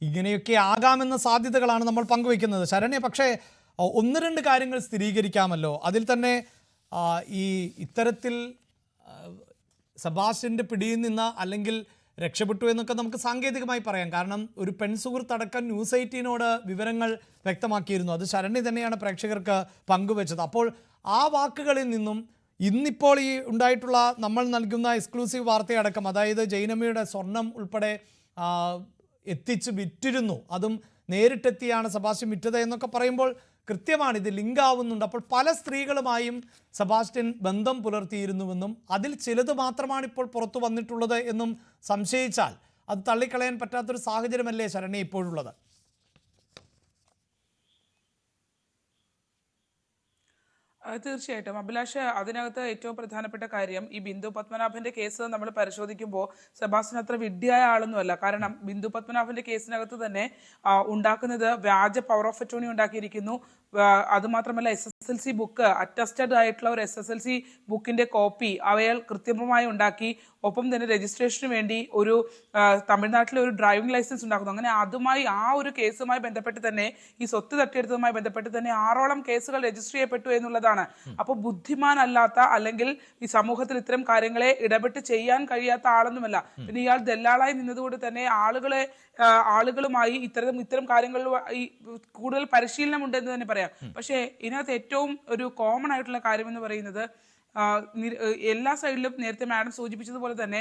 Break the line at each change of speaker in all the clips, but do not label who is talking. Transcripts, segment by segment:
ഇങ്ങനെയൊക്കെ ആകാമെന്ന സാധ്യതകളാണ് നമ്മൾ പങ്കുവയ്ക്കുന്നത്. ശരണ്യ, പക്ഷേ ഒന്ന് രണ്ട് കാര്യങ്ങൾ സ്ഥിരീകരിക്കാമല്ലോ. അതിൽ തന്നെ ഈ ഇത്തരത്തിൽ സെബാസ്റ്റ്യൻ്റെ പിടിയിൽ നിന്ന് അല്ലെങ്കിൽ രക്ഷപ്പെട്ടു എന്നൊക്കെ നമുക്ക് സാങ്കേതികമായി പറയാം. കാരണം ഒരു പെൺസുഹൃത്തടക്കം ന്യൂസ് 18നോട് വിവരങ്ങൾ വ്യക്തമാക്കിയിരുന്നു. അത് ശരണ്യ തന്നെയാണ് പ്രേക്ഷകർക്ക് പങ്കുവച്ചത്. അപ്പോൾ ആ വാക്കുകളിൽ നിന്നും ഇന്നിപ്പോൾ ഈ ഉണ്ടായിട്ടുള്ള നമ്മൾ നൽകുന്ന എക്സ്ക്ലൂസീവ് വാർത്തയടക്കം, അതായത് ജൈനമ്മയുടെ സ്വർണം ഉൾപ്പെടെ എത്തിച്ച് വിറ്റിരുന്നു, അതും നേരിട്ടെത്തിയാണ് സെബാസ്റ്റ്യൻ വിറ്റത് എന്നൊക്കെ പറയുമ്പോൾ കൃത്യമാണ് ഇത് ലിങ്ക് ആവുന്നുണ്ട്. അപ്പോൾ പല സ്ത്രീകളുമായും സെബാസ്റ്റ്യൻ ബന്ധം പുലർത്തിയിരുന്നുവെന്നും അതിൽ ചിലത് മാത്രമാണ് ഇപ്പോൾ പുറത്തു വന്നിട്ടുള്ളത് എന്നും സംശയിച്ചാൽ അത് തള്ളിക്കളയാൻ പറ്റാത്തൊരു സാഹചര്യമല്ലേ ശരണ്യ ഇപ്പോഴുള്ളത്?
തീർച്ചയായിട്ടും അഭിലാഷ്, അതിനകത്ത് ഏറ്റവും പ്രധാനപ്പെട്ട കാര്യം ഈ ബിന്ദു പത്മനാഭന്റെ കേസ് നമ്മൾ പരിശോധിക്കുമ്പോൾ സെബാസ്റ്റ്യൻ അത്ര വിഡ്ഢിയായ ആളൊന്നുമല്ല. കാരണം ബിന്ദു പത്മനാഭന്റെ കേസിനകത്ത് തന്നെ ഉണ്ടാക്കുന്നത് വ്യാജ പവർ ഓഫ് അറ്റോർണി ഉണ്ടാക്കിയിരിക്കുന്നു. അതുമാത്രമല്ല SSLC ബുക്ക്, അറ്റസ്റ്റഡ് ആയിട്ടുള്ള ഒരു SSLC ബുക്കിന്റെ കോപ്പി അയാൾ കൃത്രിമമായി ഉണ്ടാക്കി. ഒപ്പം തന്നെ രജിസ്ട്രേഷന് വേണ്ടി ഒരു തമിഴ്നാട്ടിലെ ഒരു ഡ്രൈവിംഗ് ലൈസൻസ് ഉണ്ടാക്കുന്നു. അങ്ങനെ അതുമായി ആ ഒരു കേസുമായി ബന്ധപ്പെട്ട് തന്നെ ഈ സ്വത്ത് തട്ടിയെടുത്തതുമായി ബന്ധപ്പെട്ട് തന്നെ 6ഓളം കേസുകൾ രജിസ്റ്റർ ചെയ്യപ്പെട്ടു എന്നുള്ളതാണ്. അപ്പോൾ ബുദ്ധിമാനല്ലാത്ത അല്ലെങ്കിൽ ഈ സമൂഹത്തിൽ ഇത്തരം കാര്യങ്ങളെ ഇടപെട്ട് ചെയ്യാൻ കഴിയാത്ത ആളൊന്നുമല്ല. പിന്നെ ഇയാൾ ദല്ലാളായി നിന്നതുകൊണ്ട് തന്നെ ആളുകളുമായി ഇത്തരം കാര്യങ്ങളിൽ ഈ കൂടുതൽ പരിശീലനം ഉണ്ടെന്ന് തന്നെ പറയാം. പക്ഷേ ഇതിനകത്ത് ഏറ്റവും ഒരു കോമൺ ആയിട്ടുള്ള കാര്യം എന്ന് പറയുന്നത് എല്ലാ സൈഡിലും നേരത്തെ മാഡം സൂചിപ്പിച്ചതുപോലെ തന്നെ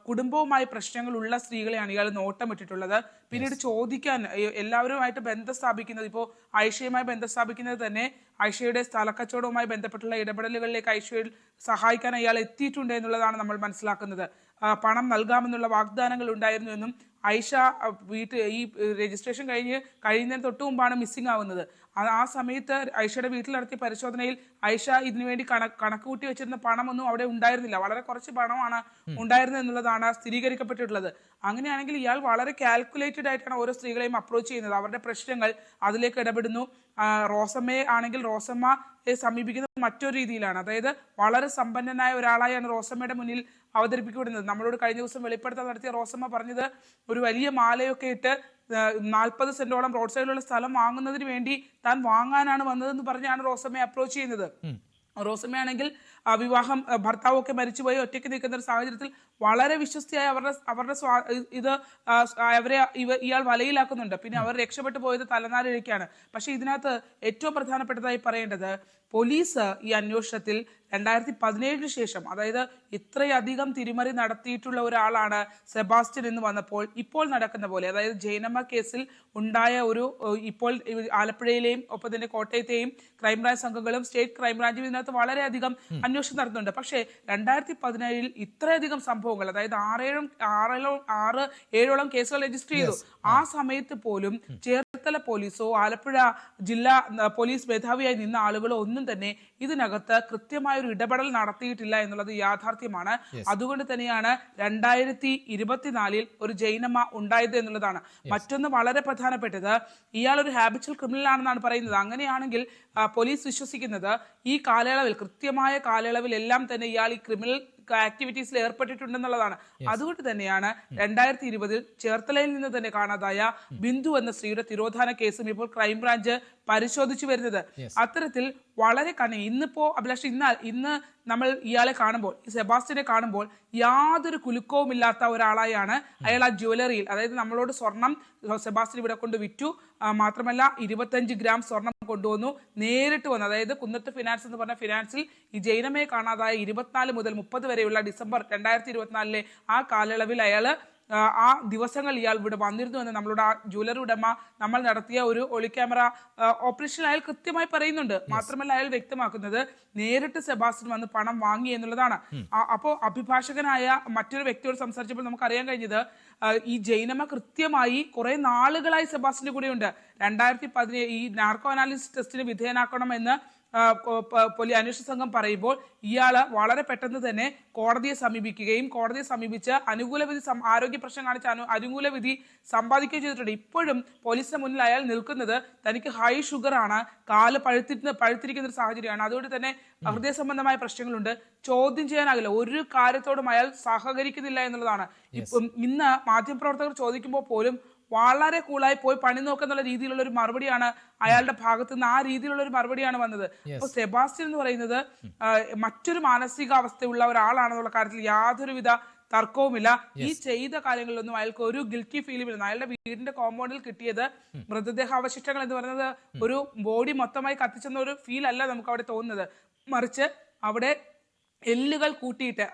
കുടുംബവുമായി പ്രശ്നങ്ങളുള്ള സ്ത്രീകളെയാണ് ഇയാൾ നോട്ടമിട്ടിട്ടുള്ളത്. പിന്നീട് ചോദിക്കാൻ എല്ലാവരുമായിട്ട് ബന്ധം സ്ഥാപിക്കുന്നത്, ഇപ്പോൾ ഐഷയുമായി ബന്ധം സ്ഥാപിക്കുന്നത് തന്നെ ഐഷയുടെ സ്ഥലക്കച്ചവടവുമായി ബന്ധപ്പെട്ടുള്ള ഇടപെടലുകളിലേക്ക് ഐഷയിൽ സഹായിക്കാൻ അയാൾ എത്തിയിട്ടുണ്ട് എന്നുള്ളതാണ് നമ്മൾ മനസ്സിലാക്കുന്നത്. പണം നൽകാമെന്നുള്ള വാഗ്ദാനങ്ങൾ ഉണ്ടായിരുന്നു എന്നും ഐഷ ഈ രജിസ്ട്രേഷൻ കഴിയുന്നതിന് തൊട്ട് മുമ്പാണ് മിസ്സിംഗ് ആവുന്നത്. ആ സമയത്ത് ഐഷയുടെ വീട്ടിൽ നടത്തിയ പരിശോധനയിൽ ഐഷ ഇതിനുവേണ്ടി കണക്ക് കൂട്ടി വെച്ചിരുന്ന പണമൊന്നും അവിടെ ഉണ്ടായിരുന്നില്ല. വളരെ കുറച്ച് പണമാണ് ഉണ്ടായിരുന്നത് എന്നുള്ളതാണ് സ്ഥിരീകരിക്കപ്പെട്ടിട്ടുള്ളത്. അങ്ങനെയാണെങ്കിൽ ഇയാൾ വളരെ കാൽക്കുലേറ്റഡ് ആയിട്ടാണ് ഓരോ സ്ത്രീകളെയും അപ്രോച്ച് ചെയ്യുന്നത്. അവരുടെ പ്രശ്നങ്ങൾ അതിലേക്ക് ഇടപെടുന്നു. റോസമ്മയെ ആണെങ്കിൽ റോസമ്മയെ സമീപിക്കുന്നത് മറ്റൊരു രീതിയിലാണ്. അതായത് വളരെ സമ്പന്നനായ ഒരാളായാണ് റോസമ്മയുടെ മുന്നിൽ അവതരിപ്പിക്കപ്പെടുന്നത്. നമ്മളോട് കഴിഞ്ഞ ദിവസം വെളിപ്പെടുത്താൻ നടത്തിയ റോസമ്മ പറഞ്ഞത് ഒരു വലിയ മാലയൊക്കെ ഇട്ട് 40 സെന്റോളം റോഡ് സൈഡിലുള്ള സ്ഥലം വാങ്ങുന്നതിന് വേണ്ടി താൻ വാങ്ങാനാണ് വന്നതെന്ന് പറഞ്ഞാണ് റോസമ്മയെ അപ്രോച്ച് ചെയ്യുന്നത്. റോസമ്മയാണെങ്കിൽ വിവാഹം ഭർത്താവൊക്കെ മരിച്ചുപോയി ഒറ്റയ്ക്ക് നിൽക്കുന്ന ഒരു സാഹചര്യത്തിൽ വളരെ വിശ്വസ്തയായി ഇയാൾ വലയിലാക്കുന്നുണ്ട്. പിന്നെ അവർ രക്ഷപ്പെട്ടു പോയത് തലനാരിഴയ്ക്കാണ്. പക്ഷെ ഇതിനകത്ത് ഏറ്റവും പ്രധാനപ്പെട്ടതായി പറയേണ്ടത് പോലീസ് ഈ അന്വേഷണത്തിൽ 2017 ശേഷം, അതായത് ഇത്രയധികം തിരിമറി നടത്തിയിട്ടുള്ള ഒരാളാണ് സെബാസ്റ്റ്യൻ എന്ന് വന്നപ്പോൾ ഇപ്പോൾ നടക്കുന്ന പോലെ, അതായത് ജൈനമ്മ കേസിൽ ഉണ്ടായ ഇപ്പോൾ ആലപ്പുഴയിലെയും ഒപ്പം തന്നെ കോട്ടയത്തെയും ക്രൈംബ്രാഞ്ച് സംഘങ്ങളും സ്റ്റേറ്റ് ക്രൈംബ്രാഞ്ചും ഇതിനകത്ത് വളരെയധികം അന്വേഷണം നടത്തുന്നുണ്ട്. പക്ഷേ 2017 ഇത്രയധികം സംഭവങ്ങൾ, അതായത് 6-7ഓളം കേസുകൾ രജിസ്റ്റർ ചെയ്തു. ആ സമയത്ത് പോലും ചേർത്തല പോലീസോ ആലപ്പുഴ ജില്ലാ പോലീസ് മേധാവിയായി നിന്ന ആളുകളോ ഒന്നും തന്നെ ഇതിനകത്ത് കൃത്യമായ ഒരു ഇടപെടൽ നടത്തിയിട്ടില്ല എന്നുള്ളത് യാഥാർത്ഥ്യമാണ്. അതുകൊണ്ട് തന്നെയാണ് 2024 ഒരു ജൈനമ്മ ഉണ്ടായത് എന്നുള്ളതാണ്. മറ്റൊന്ന് വളരെ പ്രധാനപ്പെട്ടത്, ഇയാൾ ഒരു ഹാബിച്വൽ ക്രിമിനൽ ആണെന്നാണ് പറയുന്നത്. അങ്ങനെയാണെങ്കിൽ പോലീസ് വിശ്വസിക്കുന്നത് ഈ കാലയളവിൽ, കൃത്യമായ കാലയളവിൽ എല്ലാം തന്നെ ഇയാൾ ഈ ക്രിമിനൽ ആക്ടിവിറ്റീസിൽ ഏർപ്പെട്ടിട്ടുണ്ടെന്നുള്ളതാണ്. അതുകൊണ്ട് തന്നെയാണ് 2020 ചേർത്തലയിൽ നിന്ന് തന്നെ കാണാതായ ബിന്ദു എന്ന സ്ത്രീയുടെ തിരോധാന കേസും ഇപ്പോൾ ക്രൈംബ്രാഞ്ച് പരിശോധിച്ചു വരുന്നത്. അത്തരത്തിൽ വളരെ ഇന്നിപ്പോ അഭിലാഷ്, ഇന്ന് നമ്മൾ ഇയാളെ കാണുമ്പോൾ, ഈ സെബാസ്റ്റ്യനെ കാണുമ്പോൾ യാതൊരു കുലുക്കവുമില്ലാത്ത ഒരാളായാണ് അയാൾ ആ ജ്വല്ലറിയിൽ, അതായത് നമ്മളോട് സ്വർണം സെബാസ്റ്റ്യൻ ഇവിടെ കൊണ്ട് വിറ്റു, മാത്രമല്ല 25 ഗ്രാം സ്വർണം കൊണ്ടുവന്നു, നേരിട്ട് വന്നു. അതായത് കുന്നത്ത് ഫിനാൻസ് എന്ന് പറഞ്ഞ ഫിനാൻസിൽ ഈ ജൈനമ്മയെ കാണാതായ 24 മുതൽ 30 വരെയുള്ള ഡിസംബർ 2024 ആ കാലയളവിൽ അയാള് ആ ദിവസങ്ങൾ ഇയാൾ ഇവിടെ വന്നിരുന്നു എന്ന് നമ്മളുടെ ആ ജ്വല്ലറി ഉടമ നമ്മൾ നടത്തിയ ഒരു ഒളി ക്യാമറ ഓപ്പറേഷൻ അയാൾ കൃത്യമായി പറയുന്നുണ്ട്. മാത്രമല്ല അയാൾ വ്യക്തമാക്കുന്നത് നേരിട്ട് സെബാസ്റ്റ്യൻ വന്ന് പണം വാങ്ങി എന്നുള്ളതാണ്. അപ്പോൾ അഭിഭാഷകനായ മറ്റൊരു വ്യക്തിയോട് സംസാരിച്ചപ്പോൾ നമുക്ക് അറിയാൻ കഴിഞ്ഞത് ഈ ജൈനമ്മ കൃത്യമായി കുറെ നാളുകളായി സെബാസ്റ്റ്യന്റെ കൂടെയുണ്ട്. 2017 ഈ നാർക്കോ അനാലിസിസ് ടെസ്റ്റിന് വിധേയനാക്കണമെന്ന് അന്വേഷണ സംഘം പറയുമ്പോൾ ഇയാള് വളരെ പെട്ടെന്ന് തന്നെ കോടതിയെ സമീപിക്കുകയും കോടതിയെ സമീപിച്ച് അനുകൂല വിധി, ആരോഗ്യ പ്രശ്നം കാണിച്ച് അനുകൂല വിധി സമ്പാദിക്കുകയും ചെയ്തിട്ടുണ്ട്. ഇപ്പോഴും പോലീസിന് മുന്നിൽ അയാൾ നിൽക്കുന്നത് തനിക്ക് ഹൈ ഷുഗർ ആണ്, കാല് പഴുത്തിരിക്കുന്ന ഒരു സാഹചര്യമാണ്. അതുകൊണ്ട് തന്നെ ഹൃദയ സംബന്ധമായ പ്രശ്നങ്ങളുണ്ട്. ചോദ്യം ചെയ്യാനാകില്ല, ഒരു കാര്യത്തോടും അയാൾ സഹകരിക്കുന്നില്ല എന്നുള്ളതാണ്. ഇന്ന് മാധ്യമപ്രവർത്തകർ ചോദിക്കുമ്പോൾ പോലും വളരെ കൂളായി പോയി പണി നോക്കുന്നുള്ള രീതിയിലുള്ള ഒരു മറുപടിയാണ് അയാളുടെ ഭാഗത്ത് നിന്ന്, ആ രീതിയിലുള്ള ഒരു മറുപടിയാണ് വന്നത്. അപ്പൊ സെബാസ്റ്റ്യൻ എന്ന് പറയുന്നത് മറ്റൊരു മാനസികാവസ്ഥയുള്ള ഒരാളാണെന്നുള്ള കാര്യത്തിൽ യാതൊരുവിധ തർക്കവുമില്ല. ഈ ചെയ്ത കാര്യങ്ങളിലൊന്നും അയാൾക്ക് ഒരു ഗിൽറ്റി ഫീലും ഇല്ല. അയാളുടെ വീടിന്റെ കോമ്പൗണ്ടിൽ കിട്ടിയത് മൃതദേഹാവശിഷ്ടങ്ങൾ എന്ന് പറയുന്നത് ഒരു ബോഡി മൊത്തമായി കത്തിച്ചെന്ന ഒരു ഫീൽ അല്ല നമുക്ക് അവിടെ തോന്നുന്നത്. മറിച്ച് അവിടെ എല്ലുകൾ കൂട്ടിയിട്ട്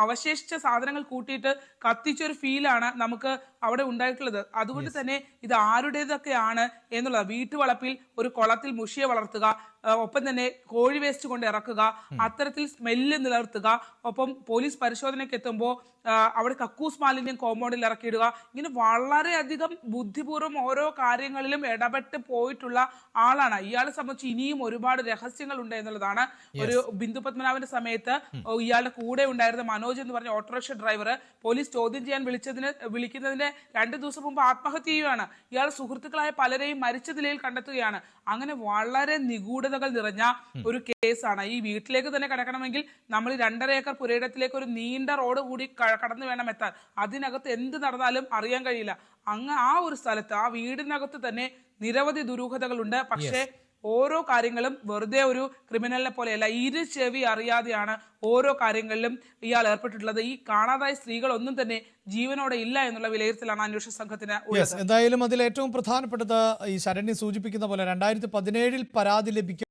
അവശേഷിച്ച സാധനങ്ങൾ കൂട്ടിയിട്ട് കത്തിച്ചൊരു ഫീലാണ് നമുക്ക് അവിടെ ഉണ്ടായിട്ടുള്ളത്. അതുകൊണ്ട് തന്നെ ഇത് ആരുടേതൊക്കെയാണ് എന്നുള്ളത്, വീട്ടുവളപ്പിൽ ഒരു കുളത്തിൽ മുഷിയെ വളർത്തുക, ഒപ്പം തന്നെ കോഴി വേസ്റ്റ് കൊണ്ട് ഇറക്കുക, അത്തരത്തിൽ സ്മെല്ല് നിലനിർത്തുക, ഒപ്പം പോലീസ് പരിശോധനയ്ക്ക് എത്തുമ്പോൾ അവിടെ കക്കൂസ് മാലിന്യം കോമ്പൗണ്ടിൽ ഇറക്കിയിടുക, ഇങ്ങനെ വളരെയധികം ബുദ്ധിപൂർവ്വം ഓരോ കാര്യങ്ങളിലും ഇടപെട്ട് പോയിട്ടുള്ള ആളാണ്. ഇയാളെ സംബന്ധിച്ച് ഇനിയും ഒരുപാട് രഹസ്യങ്ങൾ ഉണ്ട് എന്നുള്ളതാണ്. ഒരു ബിന്ദു പത്മനാഭന്റെ സമയത്ത് ഇയാളുടെ കൂടെ ഉണ്ടായിരുന്ന മനോജ് എന്ന് പറഞ്ഞ ഓട്ടോറിക്ഷ ഡ്രൈവർ പോലീസ് ചോദ്യം ചെയ്യാൻ വിളിക്കുന്നതിന് 2 ദിവസം മുമ്പ് ആത്മഹത്യ ചെയ്യുകയാണ്. ഇയാൾ സുഹൃത്തുക്കളായ പലരെയും മരിച്ച നിലയിൽ കണ്ടെത്തുകയാണ്. അങ്ങനെ വളരെ നിഗൂഢതകൾ നിറഞ്ഞ ഒരു കേസാണ്. ഈ വീട്ടിലേക്ക് തന്നെ കടക്കണമെങ്കിൽ നമ്മൾ 2.5 ഏക്കർ പുരയിടത്തിലേക്ക് ഒരു നീണ്ട റോഡ് കൂടി കടന്നു വേണം എത്താൻ. അതിനകത്ത് എന്ത് നടന്നാലും അറിയാൻ കഴിയില്ല. ആ ഒരു സ്ഥലത്ത്, ആ വീടിനകത്ത് തന്നെ നിരവധി ദുരൂഹതകളുണ്ട്. പക്ഷേ ഓരോ കാര്യങ്ങളും വെറുതെ ഒരു ക്രിമിനലിനെ പോലെയല്ല, ചെവി അറിയാതെയാണ് ഓരോ കാര്യങ്ങളിലും ഇയാൾ ഏർപ്പെട്ടിട്ടുള്ളത്. ഈ കാണാതായ സ്ത്രീകൾ ഒന്നും തന്നെ ജീവനോടെ ഇല്ല എന്നുള്ള വിലയിരുത്തലാണ് അന്വേഷണ സംഘത്തിന് ഉള്ളത്.
എന്തായാലും അതിൽ ഏറ്റവും പ്രധാനപ്പെട്ടത് ഈ ശരണ്യ സൂചിപ്പിക്കുന്ന പോലെ 2017 പരാതി ലഭിക്കും